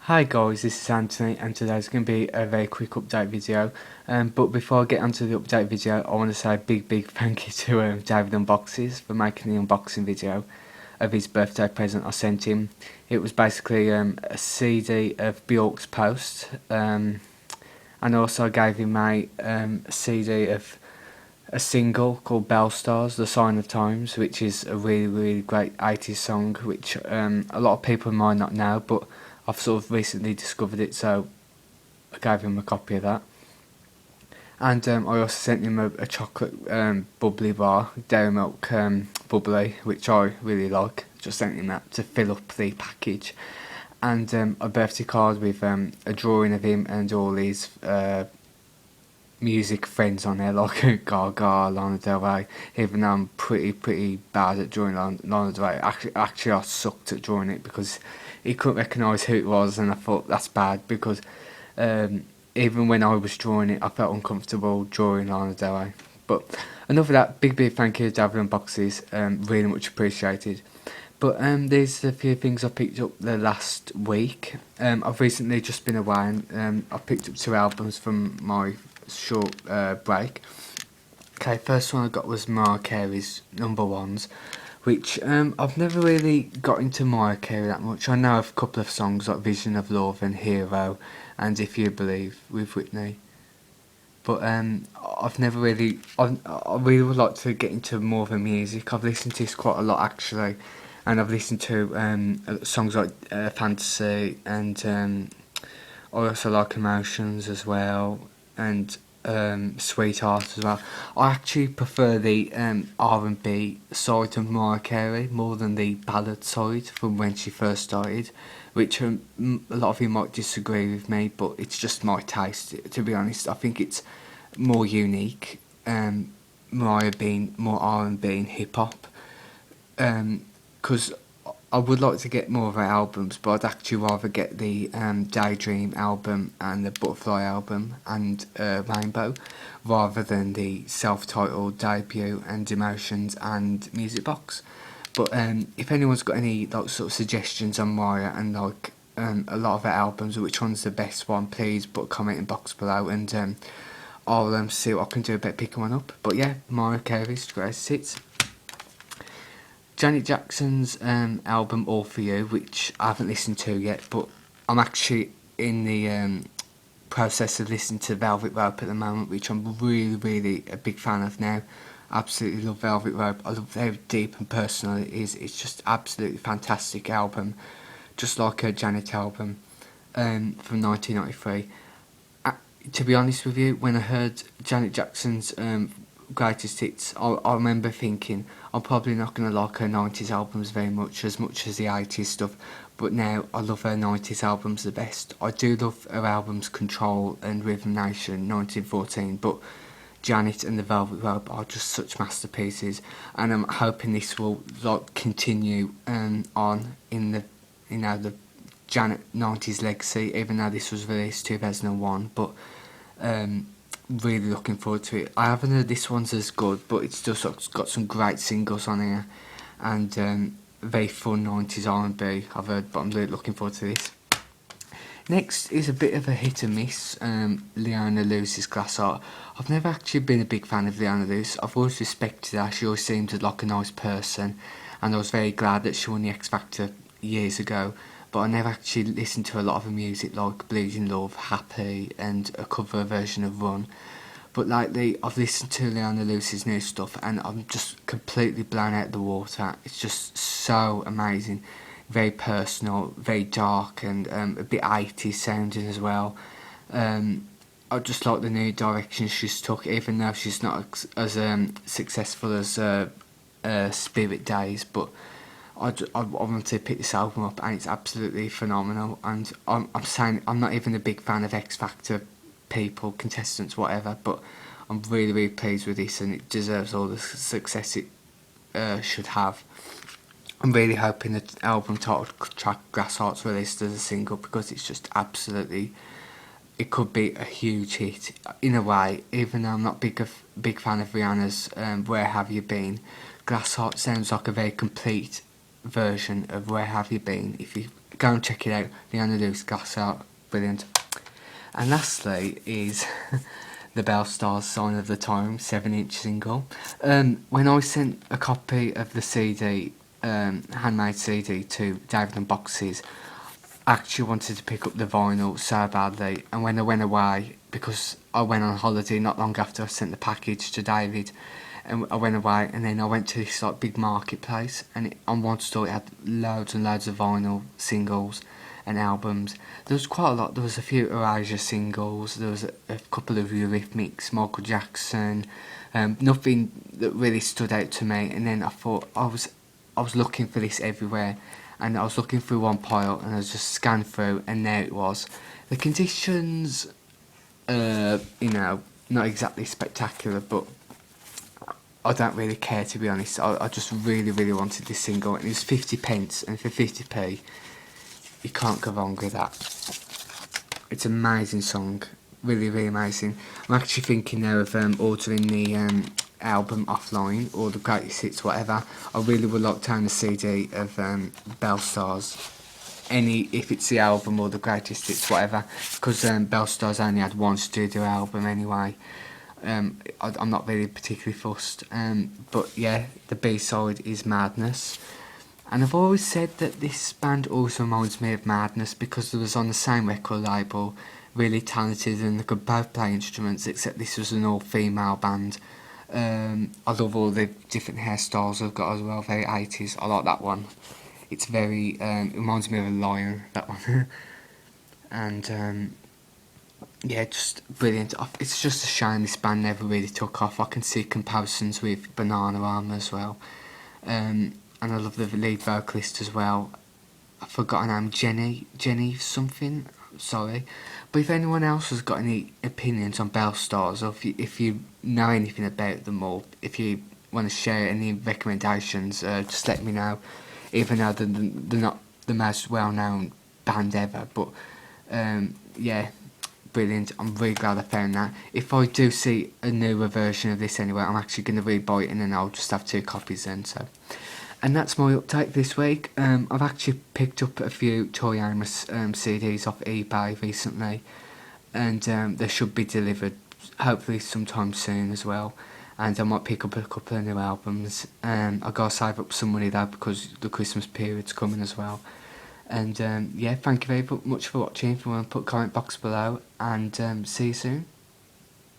Hi guys, this is Anthony and today's going to be a very quick update video. But before I get onto the update video, I want to say a big thank you to David Unboxes for making the unboxing video of his birthday present I sent him. It was basically a CD of Bjork's Post, and also I gave him a CD of a single called Belle Star's The Sign of Times, which is a really great 80s song, which a lot of people might not know, but I've sort of recently discovered it, so I gave him a copy of that. And I also sent him a chocolate bubbly bar, dairy milk bubbly, which I really like. Just sent him that to fill up the package. And a birthday card with a drawing of him and all his music friends on there, like Gaga, Lana Del Rey, even though I'm pretty bad at drawing Lana Del Rey. Actually I sucked at drawing it because he couldn't recognise who it was, and I thought that's bad because even when I was drawing it I felt uncomfortable drawing Lana Del Rey. But enough of that, big thank you to David Unboxes, really much appreciated. But there's a few things I picked up the last week. I've recently just been away and I picked up 2 albums from my short break. Okay, first one I got was Mariah Carey's Number Ones, which I've never really got into Mariah Carey that much. I know of a couple of songs like Vision of Love and Hero and If You Believe with Whitney, but I've never really, I really would like to get into more of her music. I've listened to this quite a lot actually, and I've listened to songs like Fantasy, and I also like Emotions as well, and Sweetheart as well. I actually prefer the R&B side of Mariah Carey more than the ballad side from when she first started, which a lot of you might disagree with me, but it's just my taste, to be honest. I think it's more unique, Mariah being more R&B and hip-hop, because I would like to get more of her albums, but I'd actually rather get the Daydream album and the Butterfly album and Rainbow, rather than the self-titled debut and Emotions and Music Box. But if anyone's got any like sort of suggestions on Mariah and like a lot of her albums, which one's the best one, please put a comment in box below, and I'll see what I can do about picking one up. But yeah, Mariah Carey's greatest hits. Janet Jackson's album All For You, which I haven't listened to yet, but I'm actually in the process of listening to Velvet Rope at the moment, which I'm really a big fan of now. Absolutely love Velvet Rope. I love how deep and personal it is. It's just absolutely fantastic album, just like her Janet album from 1993. To be honest with you, when I heard Janet Jackson's greatest hits, I remember thinking I'm probably not going to like her 90s albums very much as the 80s stuff, but now I love her 90s albums the best. I do love her albums Control and Rhythm Nation 1914, but Janet and the Velvet Rope are just such masterpieces, and I'm hoping this will like continue on in the the Janet 90s legacy, even though this was released 2001, but really looking forward to it. I haven't heard this one's as good, but it's just got some great singles on here, and very fun 90s R&B I've heard, but I'm really looking forward to this. Next is a bit of a hit and miss, Leona Lewis's Glass Art. I've never actually been a big fan of Leona Lewis. I've always respected her. She always seemed like a nice person, and I was very glad that she won the X Factor years ago, but I never actually listened to a lot of her music like Blues in Love, Happy, and a cover version of Run. But lately I've listened to Leona Lewis's new stuff and I'm just completely blown out of the water. It's just so amazing, very personal, very dark, and a bit 80s sounding as well. I just like the new direction she's took, even though she's not as successful as Spirit Days, but I want to pick this album up and it's absolutely phenomenal. And I'm saying I'm not even a big fan of X Factor people, contestants, whatever, but I'm really pleased with this and it deserves all the success it should have. I'm really hoping the album title track Grass Heart's released as a single, because it's just absolutely, it could be a huge hit in a way. Even though I'm not big fan of Rihanna's Where Have You Been, Glass Heart sounds like a very complete version of Where Have You Been. If you go and check it out, Leona Lewis got out, brilliant. And lastly is the Belle Starr Sign of the Time 7-inch single. When I sent a copy of the CD, handmade CD, to David and Boxes, I actually wanted to pick up the vinyl so badly, and when I went away, because I went on holiday not long after I sent the package to David, and I went away, and then I went to this like big marketplace, and on one store it had loads and loads of vinyl singles and albums. There was quite a lot. There was a few Erasure singles, there was a couple of Eurythmics, Michael Jackson, nothing that really stood out to me. And then I thought, I was looking for this everywhere, and I was looking through one pile, and I was just scanned through, and there it was. The conditions, not exactly spectacular, but I don't really care, to be honest. I just really, really wanted this single, and it was 50p, and for 50p, you can't go wrong with that. It's an amazing song, really, really amazing. I'm actually thinking now of ordering the album offline, or the greatest hits, whatever. I really would like to own a CD of Belle Starr's, if it's the album or the greatest hits, whatever, because Belle Starr's only had one studio album anyway. I'm not really particularly fussed, but yeah, the B-side is Madness. And I've always said that this band also reminds me of Madness, because they was on the same record label, really talented, and they could both play instruments, except this was an all-female band. I love all the different hairstyles they've got as well, very 80s. I like that one. It's very, it reminds me of a lion, that one. And yeah, just brilliant. It's just a shame this band never really took off. I can see comparisons with Bananarama as well. And I love the lead vocalist as well. I forgot her name, Jenny something, sorry. But if anyone else has got any opinions on Belle Starrs, or if you know anything about them, or if you want to share any recommendations, just let me know. Even though they're not the most well-known band ever, but yeah, brilliant. I'm really glad I found that. If I do see a newer version of this anyway, I'm actually going to rebuy it, and then I'll just have 2 copies then. So, and that's my update this week. I've actually picked up a few Tori Amos CDs off eBay recently, and they should be delivered hopefully sometime soon as well. And I might pick up a couple of new albums. I've got to save up some money though, because the Christmas period's coming as well. And yeah, thank you very much for watching. If you want to put a comment box below, and see you soon.